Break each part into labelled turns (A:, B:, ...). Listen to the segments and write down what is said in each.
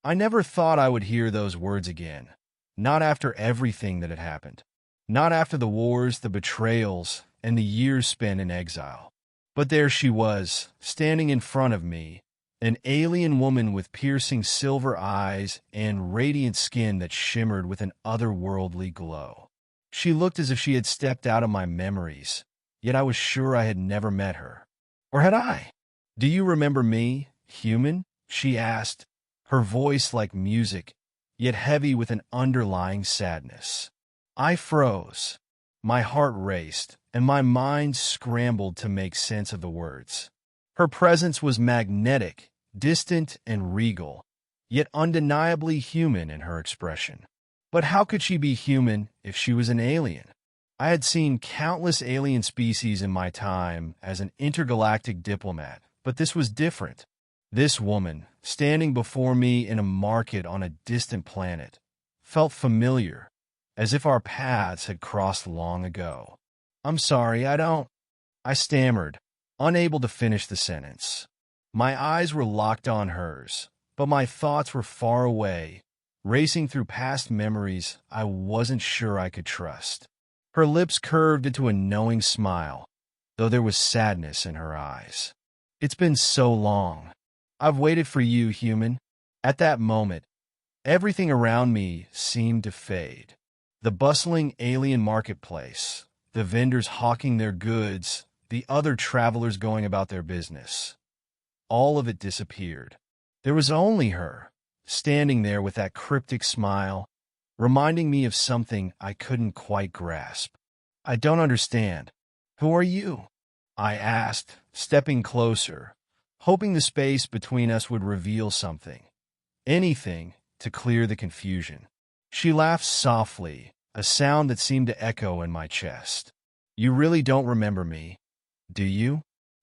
A: I never thought I would hear those words again. Not after everything that had happened. Not after the wars, the betrayals, and the years spent in exile. But there she was, standing in front of me, an alien woman with piercing silver eyes and radiant skin that shimmered with an otherworldly glow. She looked as if she had stepped out of my memories, yet I was sure I had never met her. Or had I? "Do you remember me, human?" she asked, her voice like music, yet heavy with an underlying sadness. I froze. My heart raced, and my mind scrambled to make sense of the words. Her presence was magnetic, distant, and regal, yet undeniably human in her expression. But how could she be human if she was an alien? I had seen countless alien species in my time as an intergalactic diplomat, but this was different. This woman, standing before me in a market on a distant planet, felt familiar, as if our paths had crossed long ago. "I'm sorry, I stammered, unable to finish the sentence. My eyes were locked on hers, but my thoughts were far away, racing through past memories I wasn't sure I could trust. Her lips curved into a knowing smile, though there was sadness in her eyes. "It's been so long. I've waited for you, human." At that moment, everything around me seemed to fade. The bustling alien marketplace, the vendors hawking their goods, the other travelers going about their business. All of it disappeared. There was only her, standing there with that cryptic smile, reminding me of something I couldn't quite grasp. "I don't understand. Who are you?" I asked, stepping closer, hoping the space between us would reveal something. Anything to clear the confusion. She laughed softly, a sound that seemed to echo in my chest. "You really don't remember me, do you?"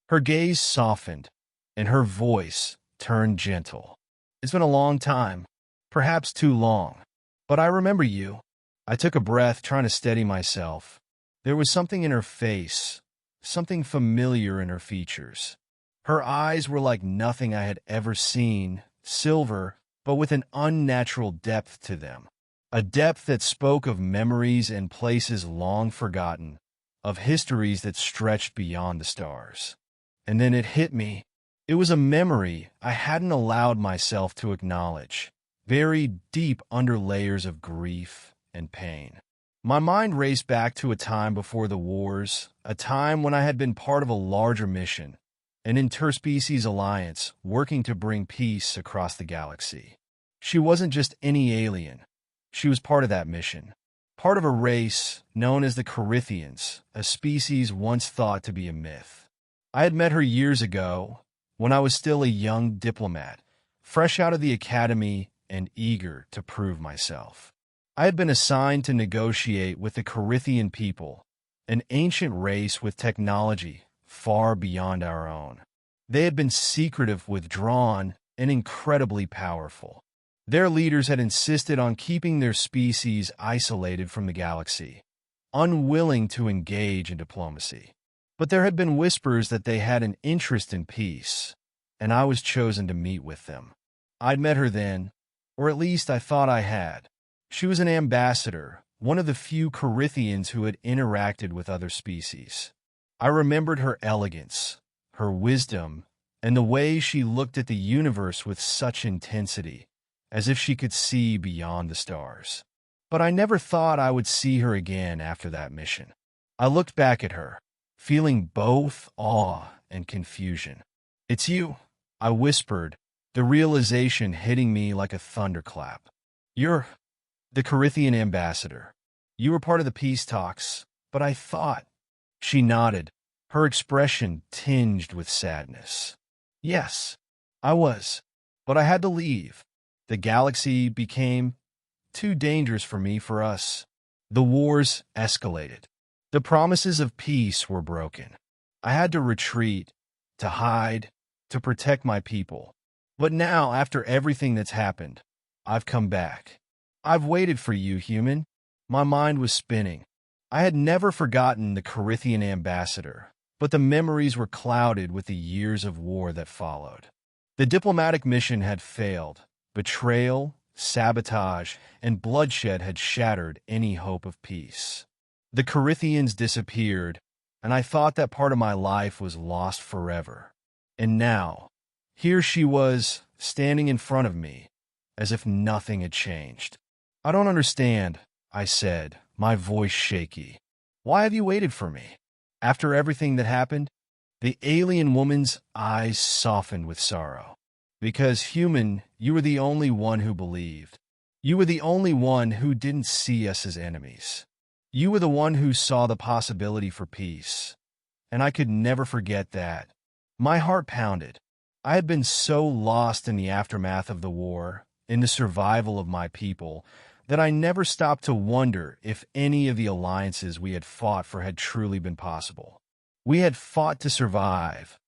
A: Her gaze softened, and her voice turned gentle. "It's been a long time, perhaps too long, but I remember you." I took a breath, trying to steady myself. There was something in her face, something familiar in her features. Her eyes were like nothing I had ever seen, silver, but with an unnatural depth to them. A depth that spoke of memories and places long forgotten, of histories that stretched beyond the stars. And then it hit me. It was a memory I hadn't allowed myself to acknowledge, buried deep under layers of grief and pain. My mind raced back to a time before the wars, a time when I had been part of a larger mission, an interspecies alliance working to bring peace across the galaxy. She wasn't just any alien. She was part of that mission. Part of a race known as the Corithians, a species once thought to be a myth. I had met her years ago, when I was still a young diplomat, fresh out of the academy and eager to prove myself. I had been assigned to negotiate with the Corithian people, an ancient race with technology far beyond our own. They had been secretive, withdrawn, and incredibly powerful. Their leaders had insisted on keeping their species isolated from the galaxy, unwilling to engage in diplomacy. But there had been whispers that they had an interest in peace, and I was chosen to meet with them. I'd met her then, or at least I thought I had. She was an ambassador, one of the few Corithians who had interacted with other species. I remembered her elegance, her wisdom, and the way she looked at the universe with such intensity, as if she could see beyond the stars. But I never thought I would see her again after that mission. I looked back at her, feeling both awe and confusion. "It's you," I whispered, the realization hitting me like a thunderclap. "You're the Corithian ambassador. You were part of the peace talks, but I thought—" She nodded, her expression tinged with sadness. "Yes, I was, but I had to leave. The galaxy became too dangerous for us. The wars escalated. The promises of peace were broken. I had to retreat, to hide, to protect my people. But now, after everything that's happened, I've come back. I've waited for you, human." My mind was spinning. I had never forgotten the Corithian ambassador, but the memories were clouded with the years of war that followed. The diplomatic mission had failed, Betrayal, sabotage, and bloodshed had shattered any hope of peace. The Corithians disappeared, and I thought that part of my life was lost forever. And now, here she was, standing in front of me, as if nothing had changed. "I don't understand," I said, my voice shaky. "Why have you waited for me? After everything that happened?" The alien woman's eyes softened with sorrow. "Because, human, you were the only one who believed. You were the only one who didn't see us as enemies. You were the one who saw the possibility for peace. And I could never forget that." My heart pounded. I had been so lost in the aftermath of the war, in the survival of my people, that I never stopped to wonder if any of the alliances we had fought for had truly been possible. We had fought to survive,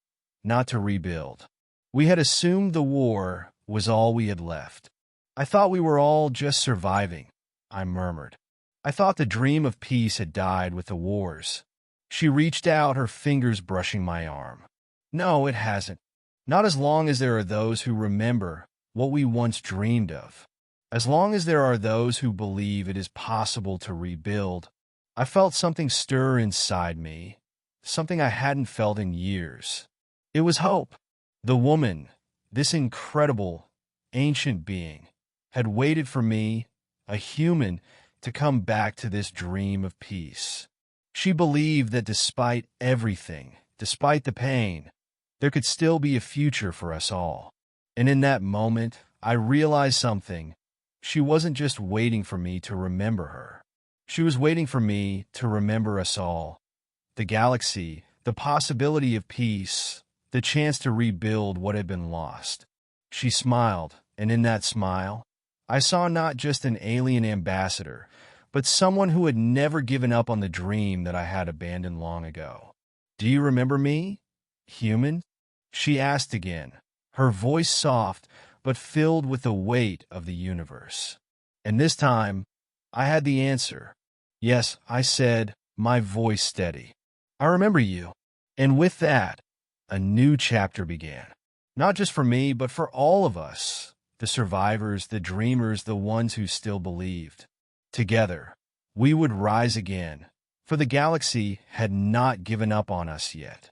A: not to rebuild. We had assumed the war was all we had left. "I thought we were all just surviving," I murmured. "I thought the dream of peace had died with the wars." She reached out, her fingers brushing my arm. "No, it hasn't. Not as long as there are those who remember what we once dreamed of. As long as there are those who believe it is possible to rebuild." I felt something stir inside me, something I hadn't felt in years. It was hope. The woman, this incredible, ancient being, had waited for me, a human, to come back to this dream of peace. She believed that despite everything, despite the pain, there could still be a future for us all. And in that moment, I realized something. She wasn't just waiting for me to remember her. She was waiting for me to remember us all. The galaxy, the possibility of peace, the chance to rebuild what had been lost. She smiled, and in that smile, I saw not just an alien ambassador, but someone who had never given up on the dream that I had abandoned long ago. "Do you remember me, human?" she asked again, her voice soft but filled with the weight of the universe. And this time, I had the answer. "Yes," I said, my voice steady. "I remember you." And with that, a new chapter began. Not just for me, but for all of us, the survivors, the dreamers, the ones who still believed. Together, we would rise again, for the galaxy had not given up on us yet.